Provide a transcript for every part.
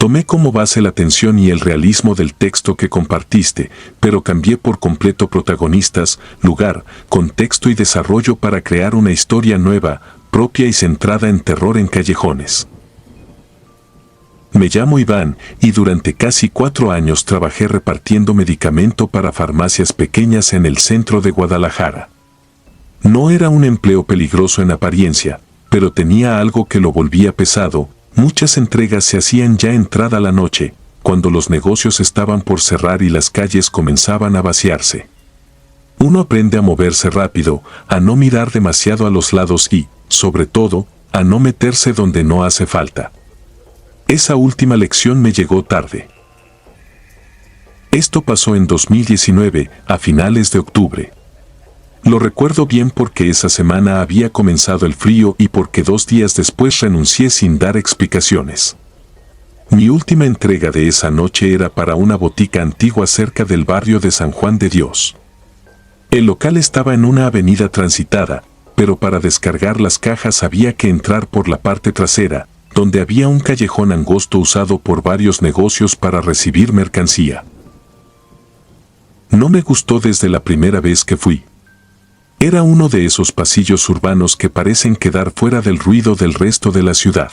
Tomé como base la tensión y el realismo del texto que compartiste, pero cambié por completo protagonistas, lugar, contexto y desarrollo para crear una historia nueva, propia y centrada en terror en callejones. Me llamo Iván y durante casi 4 años trabajé repartiendo medicamento para farmacias pequeñas en el centro de Guadalajara. No era un empleo peligroso en apariencia, pero tenía algo que lo volvía pesado. Muchas entregas se hacían ya entrada la noche, cuando los negocios estaban por cerrar y las calles comenzaban a vaciarse. Uno aprende a moverse rápido, a no mirar demasiado a los lados y, sobre todo, a no meterse donde no hace falta. Esa última lección me llegó tarde. Esto pasó en 2019, a finales de octubre. Lo recuerdo bien porque esa semana había comenzado el frío y porque 2 días después renuncié sin dar explicaciones. Mi última entrega de esa noche era para una botica antigua cerca del barrio de San Juan de Dios. El local estaba en una avenida transitada, pero para descargar las cajas había que entrar por la parte trasera, donde había un callejón angosto usado por varios negocios para recibir mercancía. No me gustó desde la primera vez que fui. Era uno de esos pasillos urbanos que parecen quedar fuera del ruido del resto de la ciudad.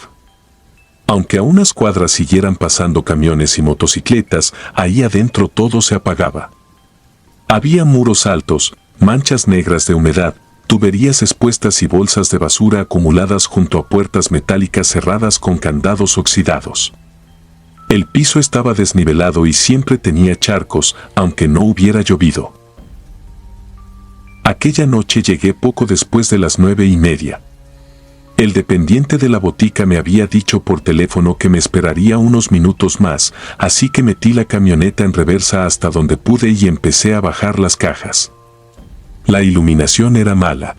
Aunque a unas cuadras siguieran pasando camiones y motocicletas, ahí adentro todo se apagaba. Había muros altos, manchas negras de humedad, tuberías expuestas y bolsas de basura acumuladas junto a puertas metálicas cerradas con candados oxidados. El piso estaba desnivelado y siempre tenía charcos, aunque no hubiera llovido. Aquella noche llegué poco después de las 9:30. El dependiente de la botica me había dicho por teléfono que me esperaría unos minutos más, así que metí la camioneta en reversa hasta donde pude y empecé a bajar las cajas. La iluminación era mala.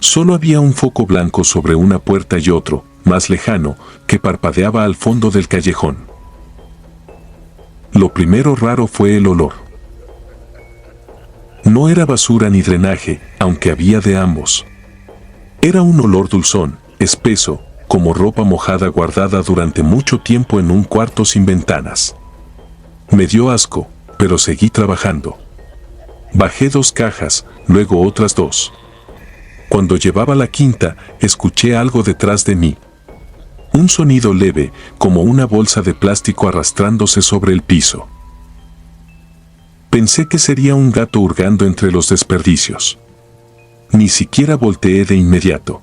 Solo había un foco blanco sobre una puerta y otro, más lejano, que parpadeaba al fondo del callejón. Lo primero raro fue el olor. No era basura ni drenaje, aunque había de ambos. Era un olor dulzón, espeso, como ropa mojada guardada durante mucho tiempo en un cuarto sin ventanas. Me dio asco, pero seguí trabajando. Bajé 2 cajas, luego otras 2. Cuando llevaba la quinta, escuché algo detrás de mí. Un sonido leve, como una bolsa de plástico arrastrándose sobre el piso. Pensé que sería un gato hurgando entre los desperdicios. Ni siquiera volteé de inmediato.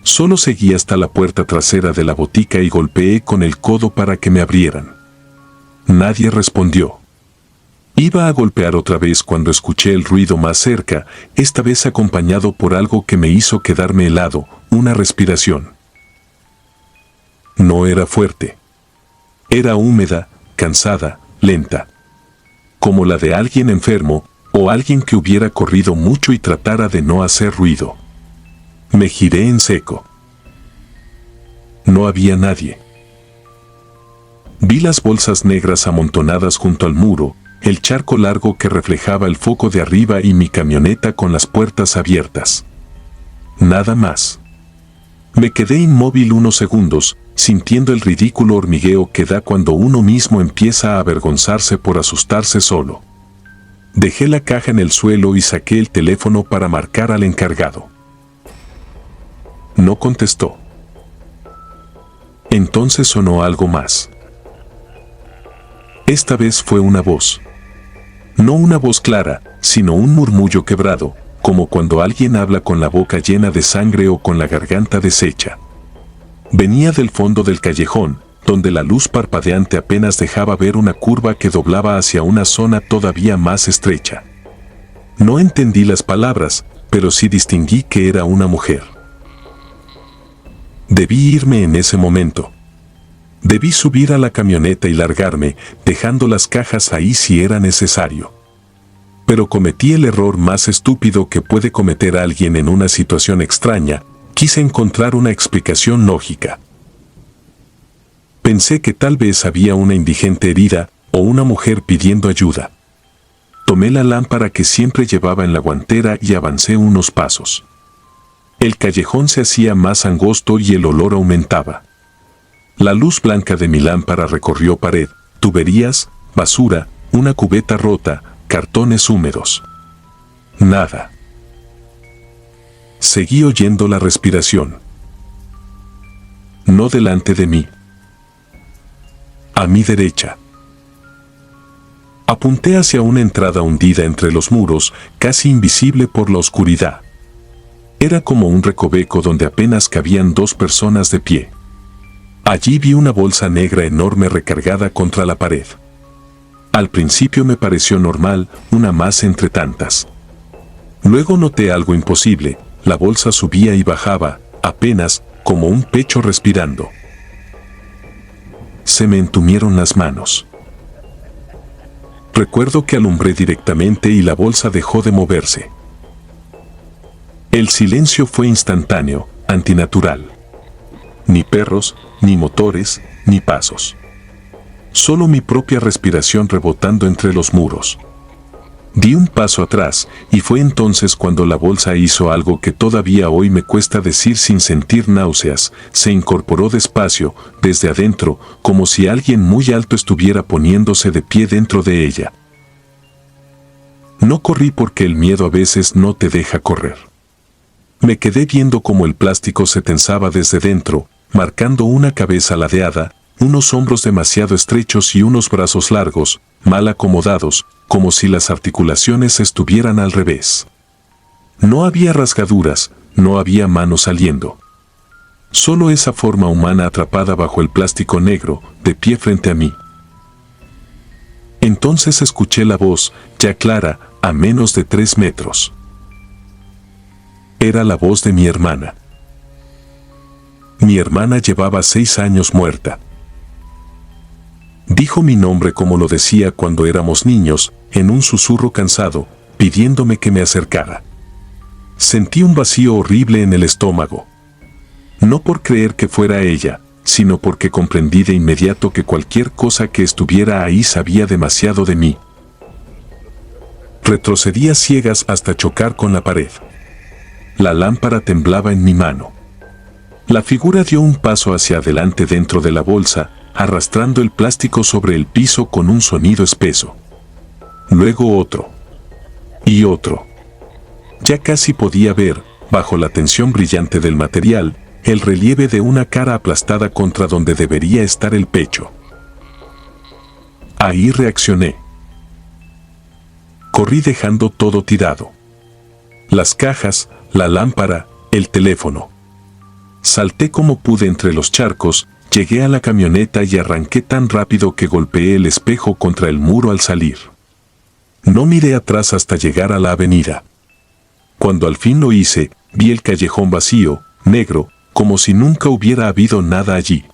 Solo seguí hasta la puerta trasera de la botica y golpeé con el codo para que me abrieran. Nadie respondió. Iba a golpear otra vez cuando escuché el ruido más cerca, esta vez acompañado por algo que me hizo quedarme helado, una respiración. No era fuerte. Era húmeda, cansada, lenta. Como la de alguien enfermo, o alguien que hubiera corrido mucho y tratara de no hacer ruido. Me giré en seco. No había nadie. Vi las bolsas negras amontonadas junto al muro, el charco largo que reflejaba el foco de arriba y mi camioneta con las puertas abiertas. Nada más. Me quedé inmóvil unos segundos, sintiendo el ridículo hormigueo que da cuando uno mismo empieza a avergonzarse por asustarse solo. Dejé la caja en el suelo y saqué el teléfono para marcar al encargado. No contestó. Entonces sonó algo más. Esta vez fue una voz. No una voz clara, sino un murmullo quebrado, como cuando alguien habla con la boca llena de sangre o con la garganta deshecha. Venía del fondo del callejón, donde la luz parpadeante apenas dejaba ver una curva que doblaba hacia una zona todavía más estrecha. No entendí las palabras, pero sí distinguí que era una mujer. Debí irme en ese momento. Debí subir a la camioneta y largarme, dejando las cajas ahí si era necesario. Pero cometí el error más estúpido que puede cometer alguien en una situación extraña. Quise encontrar una explicación lógica. Pensé que tal vez había una indigente herida o una mujer pidiendo ayuda. Tomé la lámpara que siempre llevaba en la guantera y avancé unos pasos. El callejón se hacía más angosto y el olor aumentaba. La luz blanca de mi lámpara recorrió pared, tuberías, basura, una cubeta rota, cartones húmedos. Nada. Seguí oyendo la respiración. No delante de mí. A mi derecha. Apunté hacia una entrada hundida entre los muros, casi invisible por la oscuridad. Era como un recoveco donde apenas cabían 2 personas de pie. Allí vi una bolsa negra enorme recargada contra la pared. Al principio me pareció normal, una más entre tantas. Luego noté algo imposible, la bolsa subía y bajaba, apenas, como un pecho respirando. Se me entumieron las manos. Recuerdo que alumbré directamente y la bolsa dejó de moverse. El silencio fue instantáneo, antinatural. Ni perros, ni motores, ni pasos. Solo mi propia respiración rebotando entre los muros. Di un paso atrás, y fue entonces cuando la bolsa hizo algo que todavía hoy me cuesta decir sin sentir náuseas. Se incorporó despacio, desde adentro, como si alguien muy alto estuviera poniéndose de pie dentro de ella. No corrí porque el miedo a veces no te deja correr. Me quedé viendo cómo el plástico se tensaba desde dentro, marcando una cabeza ladeada, unos hombros demasiado estrechos y unos brazos largos, mal acomodados, como si las articulaciones estuvieran al revés. No había rasgaduras, no había manos saliendo. Solo esa forma humana atrapada bajo el plástico negro, de pie frente a mí. Entonces escuché la voz, ya clara, a menos de 3 metros. Era la voz de mi hermana. Mi hermana llevaba 6 años muerta. Dijo mi nombre como lo decía cuando éramos niños, en un susurro cansado, pidiéndome que me acercara. Sentí un vacío horrible en el estómago. No por creer que fuera ella, sino porque comprendí de inmediato que cualquier cosa que estuviera ahí sabía demasiado de mí. Retrocedí a ciegas hasta chocar con la pared. La lámpara temblaba en mi mano. La figura dio un paso hacia adelante dentro de la bolsa, arrastrando el plástico sobre el piso con un sonido espeso. Luego otro. Y otro. Ya casi podía ver, bajo la tensión brillante del material, el relieve de una cara aplastada contra donde debería estar el pecho. Ahí reaccioné. Corrí dejando todo tirado. Las cajas, la lámpara, el teléfono. Salté como pude entre los charcos, llegué a la camioneta y arranqué tan rápido que golpeé el espejo contra el muro al salir. No miré atrás hasta llegar a la avenida. Cuando al fin lo hice, vi el callejón vacío, negro, como si nunca hubiera habido nada allí.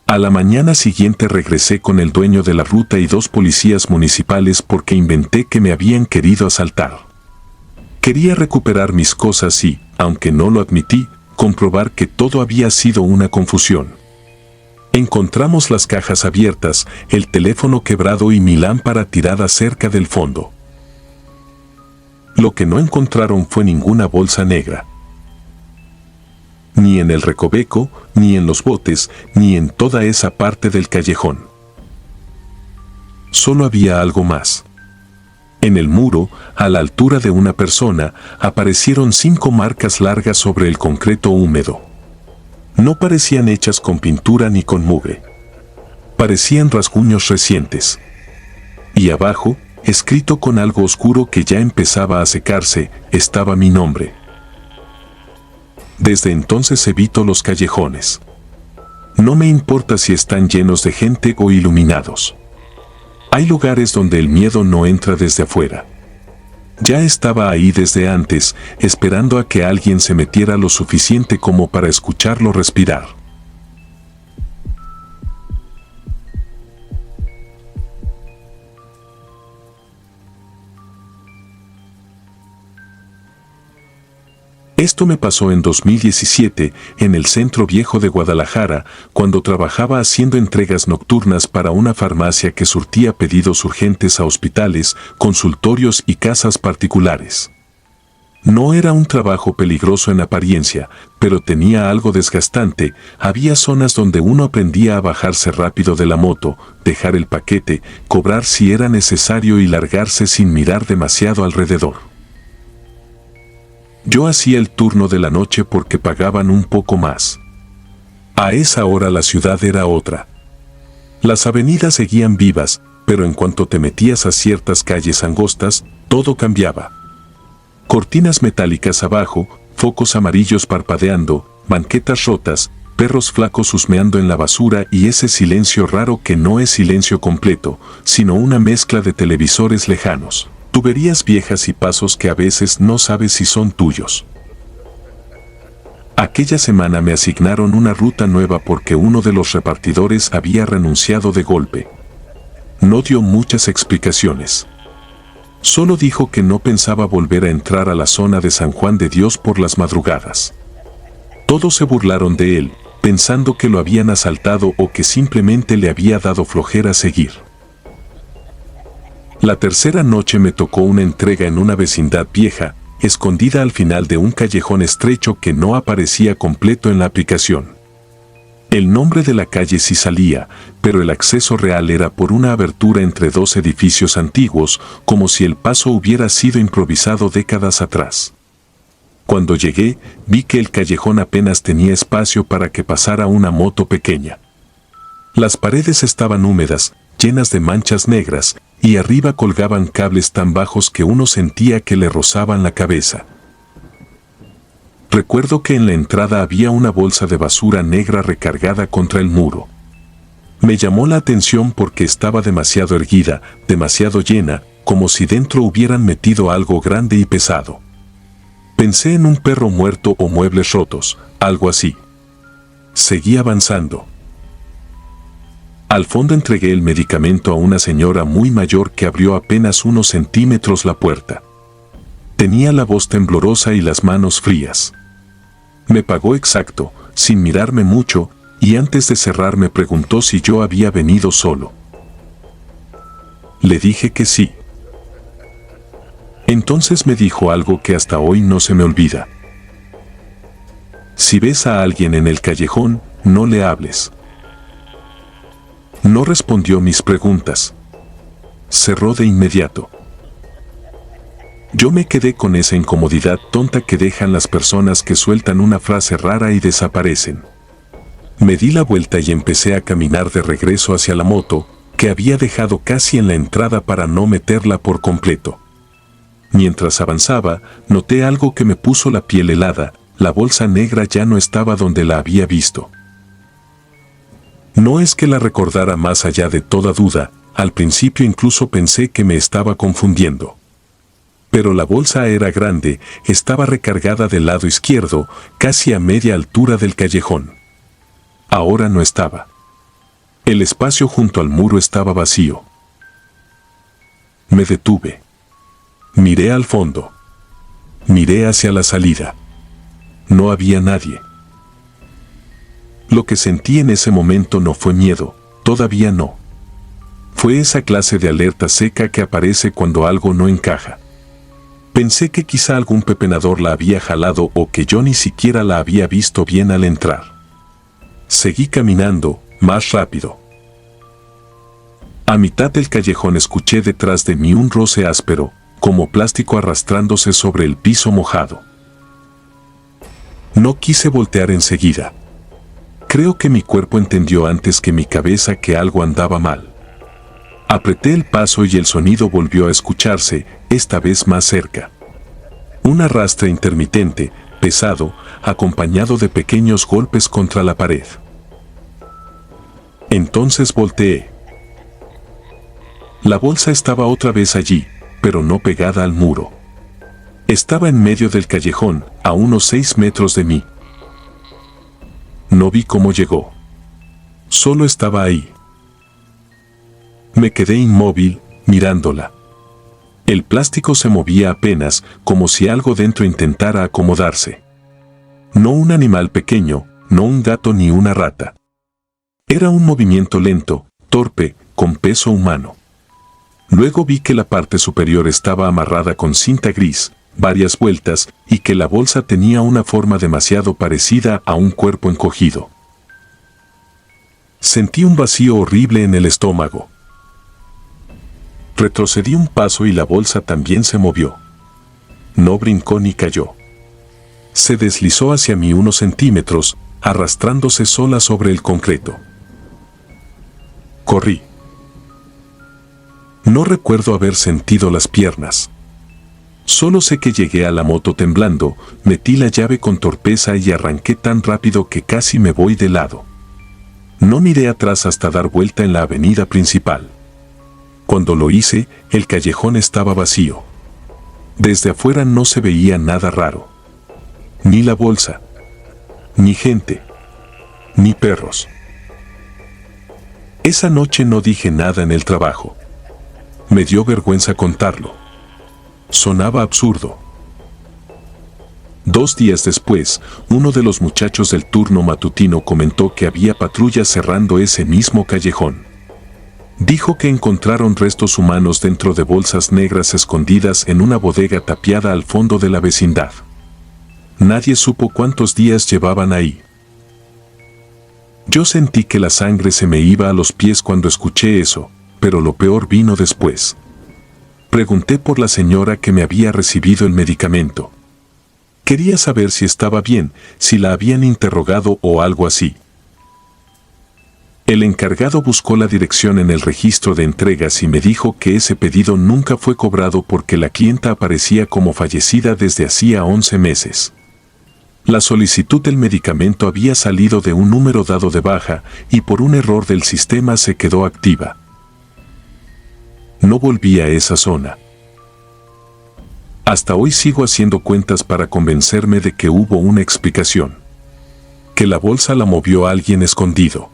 A la mañana siguiente regresé con el dueño de la ruta y 2 policías municipales porque inventé que me habían querido asaltar. Quería recuperar mis cosas y, aunque no lo admití, comprobar que todo había sido una confusión. Encontramos las cajas abiertas, el teléfono quebrado y mi lámpara tirada cerca del fondo. Lo que no encontraron fue ninguna bolsa negra. Ni en el recoveco, ni en los botes, ni en toda esa parte del callejón. Solo había algo más. En el muro, a la altura de una persona, aparecieron 5 marcas largas sobre el concreto húmedo. No parecían hechas con pintura ni con mugre. Parecían rasguños recientes. Y abajo, escrito con algo oscuro que ya empezaba a secarse, estaba mi nombre. Desde entonces evito los callejones. No me importa si están llenos de gente o iluminados. Hay lugares donde el miedo no entra desde afuera. Ya estaba ahí desde antes, esperando a que alguien se metiera lo suficiente como para escucharlo respirar. Esto me pasó en 2017, en el centro viejo de Guadalajara, cuando trabajaba haciendo entregas nocturnas para una farmacia que surtía pedidos urgentes a hospitales, consultorios y casas particulares. No era un trabajo peligroso en apariencia, pero tenía algo desgastante. Había zonas donde uno aprendía a bajarse rápido de la moto, dejar el paquete, cobrar si era necesario y largarse sin mirar demasiado alrededor. Yo hacía el turno de la noche porque pagaban un poco más. A esa hora la ciudad era otra. Las avenidas seguían vivas, pero en cuanto te metías a ciertas calles angostas, todo cambiaba. Cortinas metálicas abajo, focos amarillos parpadeando, banquetas rotas, perros flacos husmeando en la basura y ese silencio raro que no es silencio completo, sino una mezcla de televisores lejanos, tuberías viejas y pasos que a veces no sabes si son tuyos. Aquella semana me asignaron una ruta nueva porque uno de los repartidores había renunciado de golpe. No dio muchas explicaciones. Solo dijo que no pensaba volver a entrar a la zona de San Juan de Dios por las madrugadas. Todos se burlaron de él, pensando que lo habían asaltado o que simplemente le había dado flojera seguir. La tercera noche me tocó una entrega en una vecindad vieja, escondida al final de un callejón estrecho que no aparecía completo en la aplicación. El nombre de la calle sí salía, pero el acceso real era por una abertura entre dos edificios antiguos, como si el paso hubiera sido improvisado décadas atrás. Cuando llegué, vi que el callejón apenas tenía espacio para que pasara una moto pequeña. Las paredes estaban húmedas, llenas de manchas negras, y arriba colgaban cables tan bajos que uno sentía que le rozaban la cabeza. Recuerdo que en la entrada había una bolsa de basura negra recargada contra el muro. Me llamó la atención porque estaba demasiado erguida, demasiado llena, como si dentro hubieran metido algo grande y pesado. Pensé en un perro muerto o muebles rotos, algo así. Seguí avanzando. Al fondo entregué el medicamento a una señora muy mayor que abrió apenas unos centímetros la puerta. Tenía la voz temblorosa y las manos frías. Me pagó exacto, sin mirarme mucho, y antes de cerrar me preguntó si yo había venido solo. Le dije que sí. Entonces me dijo algo que hasta hoy no se me olvida. Si ves a alguien en el callejón, no le hables. No respondió mis preguntas. Cerró de inmediato. Yo me quedé con esa incomodidad tonta que dejan las personas que sueltan una frase rara y desaparecen. Me di la vuelta y empecé a caminar de regreso hacia la moto, que había dejado casi en la entrada para no meterla por completo. Mientras avanzaba, noté algo que me puso la piel helada. La bolsa negra ya no estaba donde la había visto. No es que la recordara más allá de toda duda, al principio incluso pensé que me estaba confundiendo. Pero la bolsa era grande, estaba recargada del lado izquierdo, casi a media altura del callejón. Ahora no estaba. El espacio junto al muro estaba vacío. Me detuve. Miré al fondo. Miré hacia la salida. No había nadie. Lo que sentí en ese momento no fue miedo, todavía no. Fue esa clase de alerta seca que aparece cuando algo no encaja. Pensé que quizá algún pepenador la había jalado o que yo ni siquiera la había visto bien al entrar. Seguí caminando, más rápido. A mitad del callejón escuché detrás de mí un roce áspero, como plástico arrastrándose sobre el piso mojado. No quise voltear enseguida. Creo que mi cuerpo entendió antes que mi cabeza que algo andaba mal. Apreté el paso y el sonido volvió a escucharse, esta vez más cerca. Un arrastre intermitente, pesado, acompañado de pequeños golpes contra la pared. Entonces volteé. La bolsa estaba otra vez allí, pero no pegada al muro. Estaba en medio del callejón, a unos 6 metros de mí. No vi cómo llegó. Solo estaba ahí. Me quedé inmóvil, mirándola. El plástico se movía apenas, como si algo dentro intentara acomodarse. No un animal pequeño, no un gato ni una rata. Era un movimiento lento, torpe, con peso humano. Luego vi que la parte superior estaba amarrada con cinta gris, varias vueltas, y que la bolsa tenía una forma demasiado parecida a un cuerpo encogido. Sentí un vacío horrible en el estómago. Retrocedí un paso y la bolsa también se movió. No brincó ni cayó. Se deslizó hacia mí unos centímetros, arrastrándose sola sobre el concreto. Corrí. No recuerdo haber sentido las piernas. Solo sé que llegué a la moto temblando, metí la llave con torpeza y arranqué tan rápido que casi me voy de lado. No miré atrás hasta dar vuelta en la avenida principal. Cuando lo hice, el callejón estaba vacío. Desde afuera no se veía nada raro. Ni la bolsa, ni gente, ni perros. Esa noche no dije nada en el trabajo. Me dio vergüenza contarlo. Sonaba absurdo. 2 días después, uno de los muchachos del turno matutino comentó que había patrullas cerrando ese mismo callejón. Dijo que encontraron restos humanos dentro de bolsas negras escondidas en una bodega tapiada al fondo de la vecindad. Nadie supo cuántos días llevaban ahí. Yo sentí que la sangre se me iba a los pies cuando escuché eso, pero lo peor vino después. Pregunté por la señora que me había recibido el medicamento. Quería saber si estaba bien, si la habían interrogado o algo así. El encargado buscó la dirección en el registro de entregas y me dijo que ese pedido nunca fue cobrado porque la clienta aparecía como fallecida desde hacía 11 meses. La solicitud del medicamento había salido de un número dado de baja y por un error del sistema se quedó activa. No volví a esa zona. Hasta hoy sigo haciendo cuentas para convencerme de que hubo una explicación. Que la bolsa la movió alguien escondido.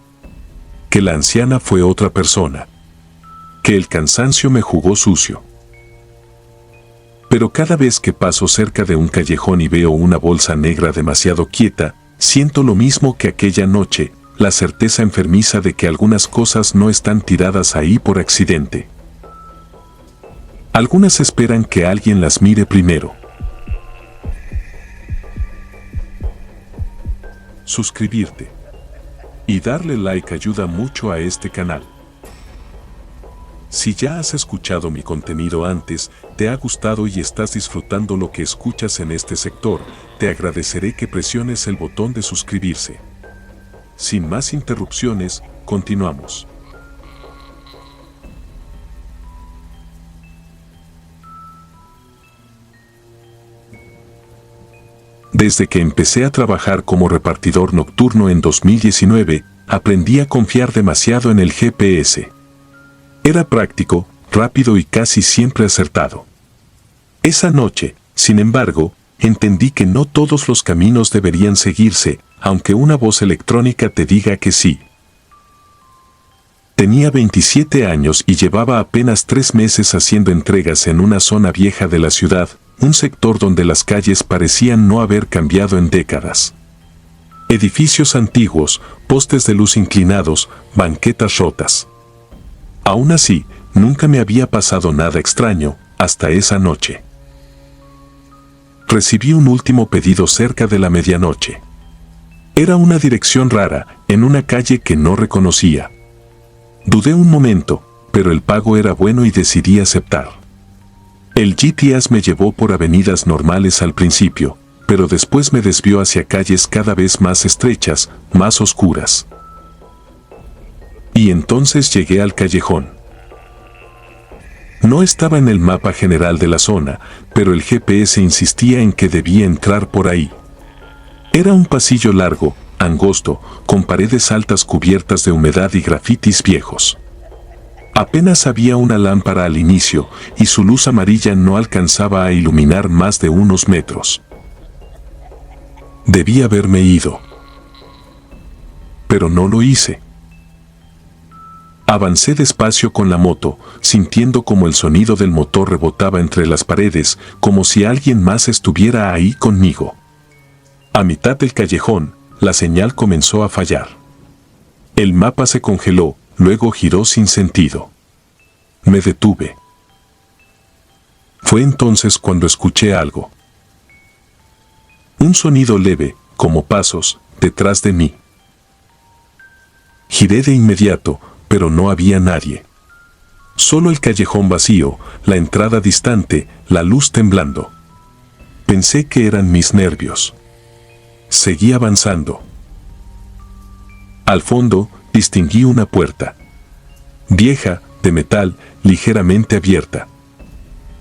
Que la anciana fue otra persona. Que el cansancio me jugó sucio. Pero cada vez que paso cerca de un callejón y veo una bolsa negra demasiado quieta, siento lo mismo que aquella noche, la certeza enfermiza de que algunas cosas no están tiradas ahí por accidente. Algunas esperan que alguien las mire primero. Suscribirte y darle like ayuda mucho a este canal. Si ya has escuchado mi contenido antes, te ha gustado y estás disfrutando lo que escuchas en este sector, te agradeceré que presiones el botón de suscribirse. Sin más interrupciones, continuamos. Desde que empecé a trabajar como repartidor nocturno en 2019, aprendí a confiar demasiado en el GPS. Era práctico, rápido y casi siempre acertado. Esa noche, sin embargo, entendí que no todos los caminos deberían seguirse, aunque una voz electrónica te diga que sí. Tenía 27 años y llevaba apenas 3 meses haciendo entregas en una zona vieja de la ciudad, un sector donde las calles parecían no haber cambiado en décadas. Edificios antiguos, postes de luz inclinados, banquetas rotas. Aún así, nunca me había pasado nada extraño, hasta esa noche. Recibí un último pedido cerca de la medianoche. Era una dirección rara, en una calle que no reconocía. Dudé un momento, pero el pago era bueno y decidí aceptar. El GPS me llevó por avenidas normales al principio, pero después me desvió hacia calles cada vez más estrechas, más oscuras. Y entonces llegué al callejón. No estaba en el mapa general de la zona, pero el GPS insistía en que debía entrar por ahí. Era un pasillo largo, angosto, con paredes altas cubiertas de humedad y grafitis viejos. Apenas había una lámpara al inicio, y su luz amarilla no alcanzaba a iluminar más de unos metros. Debí haberme ido. Pero no lo hice. Avancé despacio con la moto, sintiendo como el sonido del motor rebotaba entre las paredes, como si alguien más estuviera ahí conmigo. A mitad del callejón, la señal comenzó a fallar. El mapa se congeló, luego giró sin sentido. Me detuve. Fue entonces cuando escuché algo. Un sonido leve, como pasos, detrás de mí. Giré de inmediato, pero no había nadie. Solo el callejón vacío, la entrada distante, la luz temblando. Pensé que eran mis nervios. Seguí avanzando. Al fondo, distinguí una puerta. Vieja, de metal, ligeramente abierta.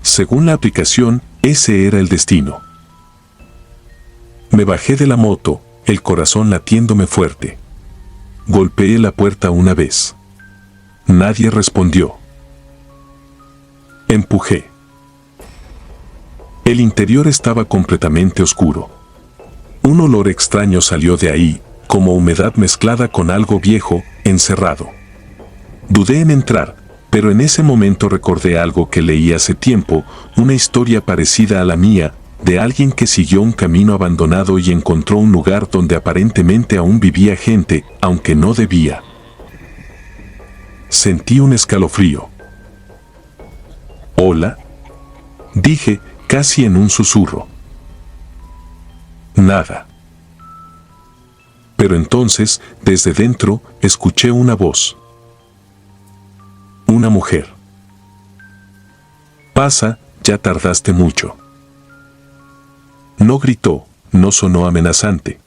Según la aplicación, ese era el destino. Me bajé de la moto, el corazón latiéndome fuerte. Golpeé la puerta una vez. Nadie respondió. Empujé. El interior estaba completamente oscuro. Un olor extraño salió de ahí, como humedad mezclada con algo viejo, encerrado. Dudé en entrar, pero en ese momento recordé algo que leí hace tiempo, una historia parecida a la mía, de alguien que siguió un camino abandonado y encontró un lugar donde aparentemente aún vivía gente, aunque no debía. Sentí un escalofrío. «Hola», dije, casi en un susurro. Nada. Pero entonces, desde dentro, escuché una voz. Una mujer. «Pasa, ya tardaste mucho». No gritó, no sonó amenazante.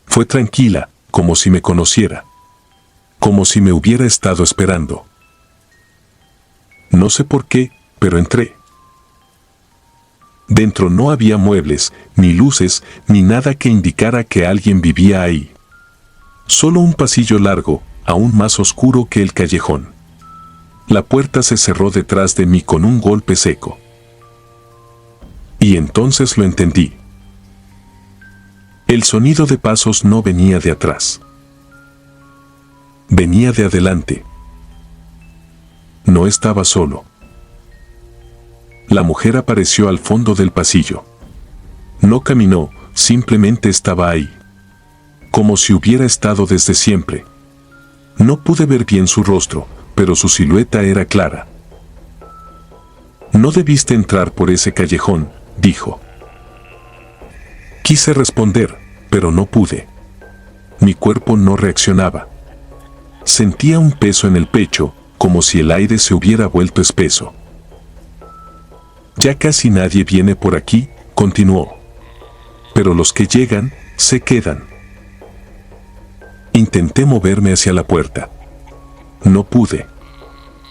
Fue tranquila, como si me conociera. Como si me hubiera estado esperando. No sé por qué, pero entré. Dentro no había muebles, ni luces, ni nada que indicara que alguien vivía ahí. Solo un pasillo largo, aún más oscuro que el callejón. La puerta se cerró detrás de mí con un golpe seco. Y entonces lo entendí. El sonido de pasos no venía de atrás. Venía de adelante. No estaba solo. La mujer apareció al fondo del pasillo. No caminó, simplemente estaba ahí. Como si hubiera estado desde siempre. No pude ver bien su rostro, pero su silueta era clara. «No debiste entrar por ese callejón», dijo. Quise responder, pero no pude. Mi cuerpo no reaccionaba. Sentía un peso en el pecho, como si el aire se hubiera vuelto espeso. «Ya casi nadie viene por aquí», continuó. «Pero los que llegan, se quedan». Intenté moverme hacia la puerta. No pude.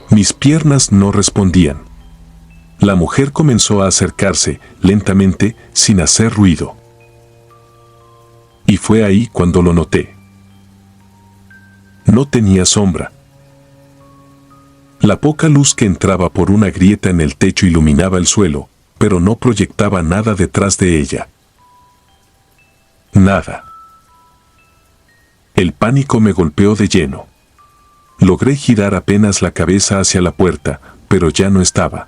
Mis piernas no respondían. La mujer comenzó a acercarse, lentamente, sin hacer ruido. Y fue ahí cuando lo noté. No tenía sombra. La poca luz que entraba por una grieta en el techo iluminaba el suelo, pero no proyectaba nada detrás de ella. Nada. El pánico me golpeó de lleno. Logré girar apenas la cabeza hacia la puerta, pero ya no estaba.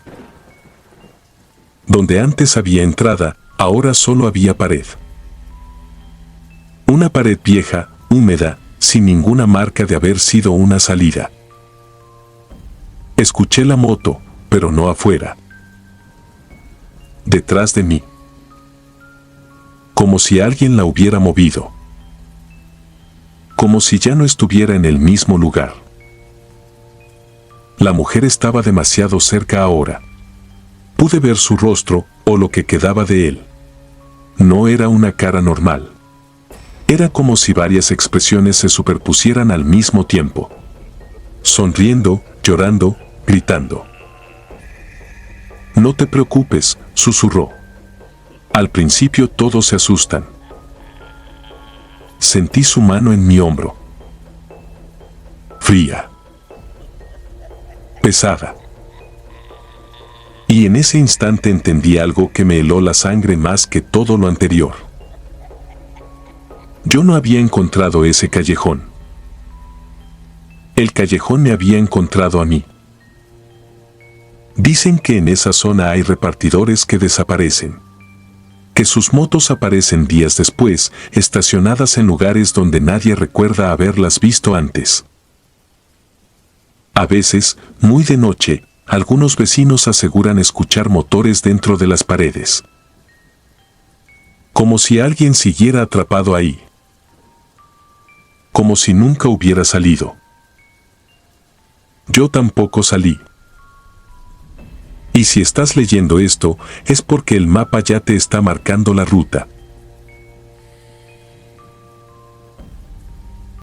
Donde antes había entrada, ahora solo había pared. Una pared vieja, húmeda, sin ninguna marca de haber sido una salida. Escuché la moto, pero no afuera. Detrás de mí. Como si alguien la hubiera movido. Como si ya no estuviera en el mismo lugar. La mujer estaba demasiado cerca ahora. Pude ver su rostro, o lo que quedaba de él. No era una cara normal. Era como si varias expresiones se superpusieran al mismo tiempo. Sonriendo, llorando, gritando. «No te preocupes», susurró. «Al principio todos se asustan». Sentí su mano en mi hombro. Fría. Pesada. Y en ese instante entendí algo que me heló la sangre más que todo lo anterior. Yo no había encontrado ese callejón. El callejón me había encontrado a mí. Dicen que en esa zona hay repartidores que desaparecen. Que sus motos aparecen días después, estacionadas en lugares donde nadie recuerda haberlas visto antes. A veces, muy de noche, algunos vecinos aseguran escuchar motores dentro de las paredes. Como si alguien siguiera atrapado ahí. Como si nunca hubiera salido. Yo tampoco salí. Y si estás leyendo esto, es porque el mapa ya te está marcando la ruta.